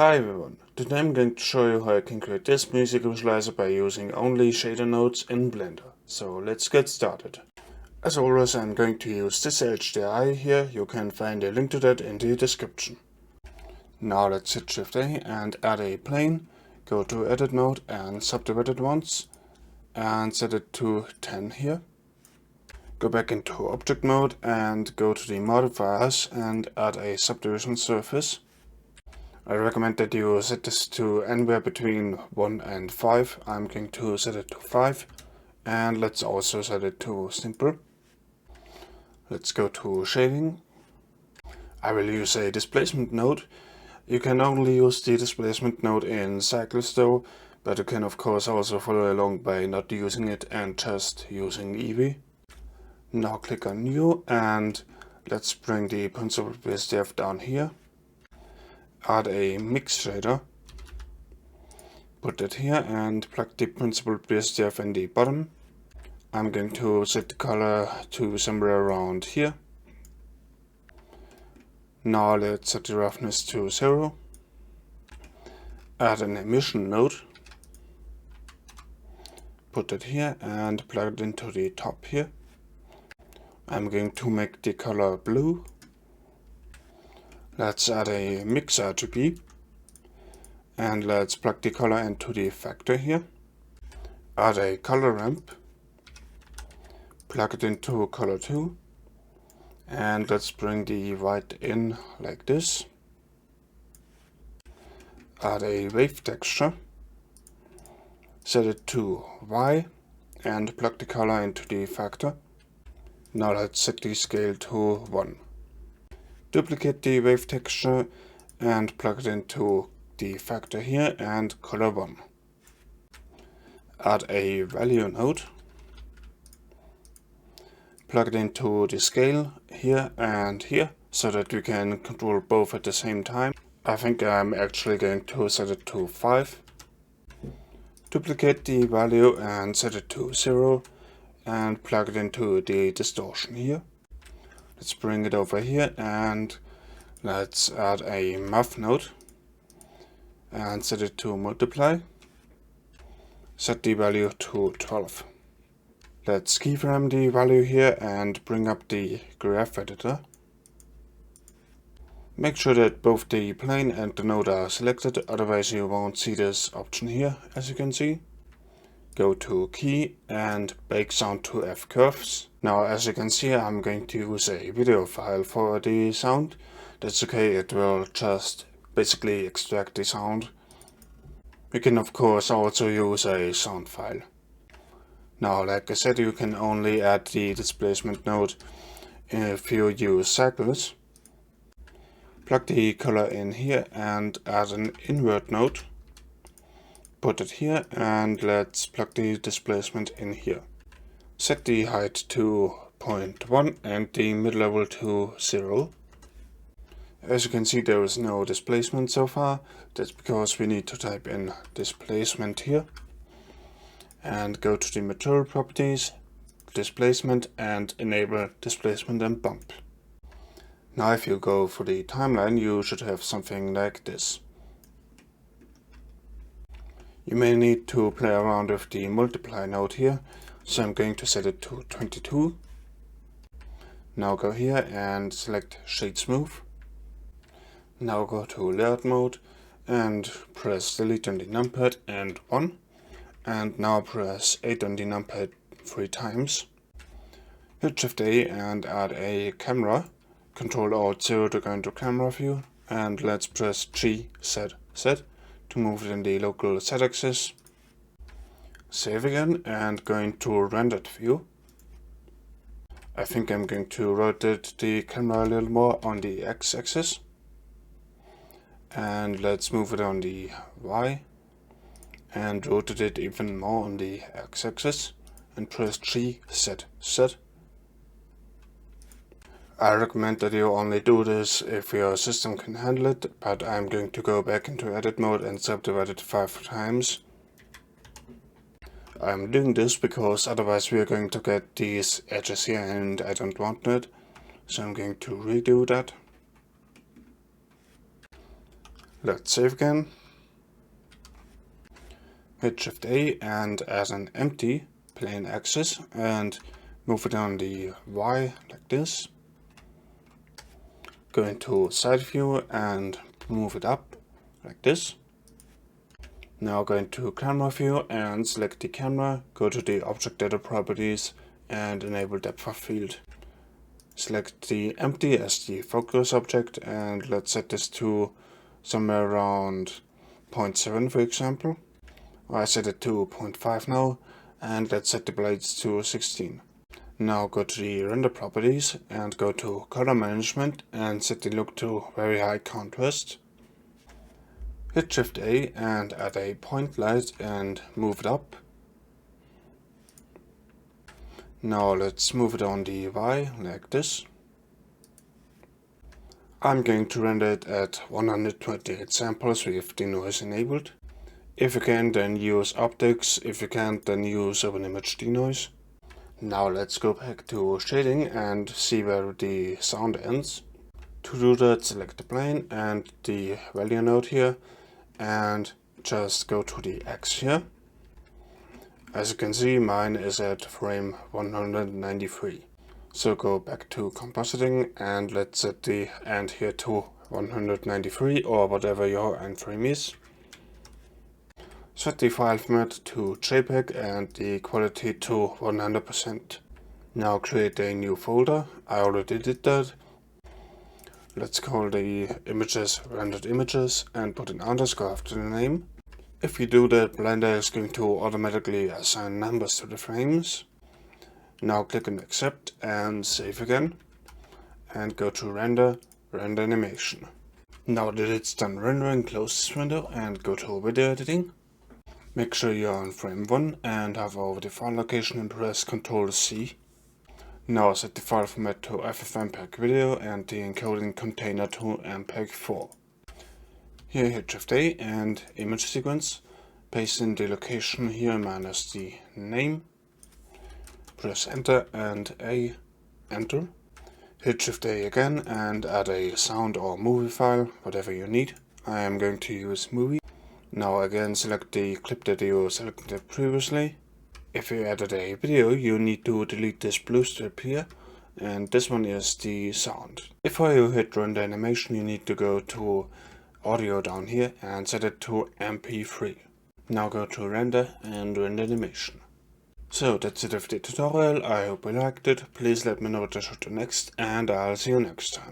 Hi everyone, today I'm going to show you how I can create this music visualizer by using only shader nodes in Blender. So let's get started. As always, I'm going to use this HDRI here. You can find a link to that in the description. Now let's hit Shift A and add a plane, go to Edit Mode and subdivide it once and set it to 10 here. Go back into Object Mode and go to the modifiers and add a subdivision surface. I recommend that you set this to anywhere between 1 and 5. I'm going to set it to 5. And let's also set it to simple. Let's go to shading. I will use a displacement node. You can only use the displacement node in cycles though, but you can of course also follow along by not using it and just using Eevee. Now click on new and let's bring the principled BSDF down here. Add a mix shader, put it here and plug the principled BSDF in the bottom. I'm going to set the color to somewhere around here. Now let's set the roughness to 0. Add an emission node, put it here and plug it into the top here. I'm going to make the color blue. Let's add a mix RGB and let's plug the color into the factor here. Add a color ramp, plug it into color 2 and let's bring the white in like this. Add a wave texture, set it to Y and plug the color into the factor. Now let's set the scale to 1. Duplicate the wave texture and plug it into the factor here and color 1. Add a value node, plug it into the scale here and here so that we can control both at the same time. I think I'm actually going to set it to 5. Duplicate the value and set it to 0 and plug it into the distortion here. Let's bring it over here and let's add a math node and set it to multiply. Set the value to 12. Let's keyframe the value here and bring up the graph editor. Make sure that both the plane and the node are selected, otherwise you won't see this option here, as you can see. Go to key and bake sound to F curves. Now as you can see, I'm going to use a video file for the sound. That's okay, it will just basically extract the sound. You can of course also use a sound file. Now like I said, you can only add the displacement node if you use cycles. Plug the color in here and add an invert node. Put it here and let's plug the displacement in here. Set the height to 0.1 and the mid-level to 0. As you can see, there is no displacement so far. That's because we need to type in displacement here. And go to the material properties, displacement and enable displacement and bump. Now if you go for the timeline, you should have something like this. You may need to play around with the multiply node here, so I'm going to set it to 22. Now go here and select Shade Smooth. Now go to Layout Mode and press Delete on the numpad and 1. And now press 8 on the numpad 3 times. Hit Shift A and add a camera. Ctrl Alt 0 to go into camera view. And let's press G Z to move it in the local Z axis. Save again and go into rendered view. I think I'm going to rotate the camera a little more on the X axis. And let's move it on the Y. And rotate it even more on the X axis. And press G Z. I recommend that you only do this if your system can handle it, but I'm going to go back into edit mode and subdivide it 5 times. I'm doing this because otherwise we are going to get these edges here and I don't want that. So I'm going to redo that. Let's save again. Hit Shift A and add an empty plain axis and move it on the Y like this. Go into side view and move it up like this. Now go into camera view and select the camera, go to the object data properties and enable depth of field. Select the empty as the focus object and let's set this to somewhere around 0.7 for example. I set it to 0.5 now and let's set the blades to 16. Now go to the render properties and go to color management and set the look to very high contrast. Hit Shift A and add a point light and move it up. Now let's move it on the Y like this. I'm going to render it at 128 samples with the noise enabled. If you can, then use optics. If you can't, then use open image denoise. Now let's go back to shading and see where the sound ends. To do that, select the plane and the value node here and just go to the X here. As you can see, mine is at frame 193. So go back to compositing and let's set the end here to 193 or whatever your end frame is. Set the file format to JPEG and the quality to 100%. Now create a new folder. I already did that. Let's call the images rendered images and put an underscore after the name. If you do that, Blender is going to automatically assign numbers to the frames. Now click on accept and save again. And go to render animation. Now that it's done rendering, close this window and go to video editing. Make sure you're on frame 1 and hover over the file location and press Ctrl C. Now set the file format to FFmpeg video and the encoding container to MPEG-4. Here hit Shift A and image sequence. Paste in the location here minus the name. Press enter and A, enter. Hit Shift A again and add a sound or movie file, whatever you need. I am going to use movie. Now again select the clip that you selected previously. If you added a video, you need to delete this blue strip here, and this one is the sound. Before you hit render animation, you need to go to audio down here and set it to MP3. Now go to render and render animation. So that's it of the tutorial. I hope you liked it. Please let me know what I should do next, and I'll see you next time.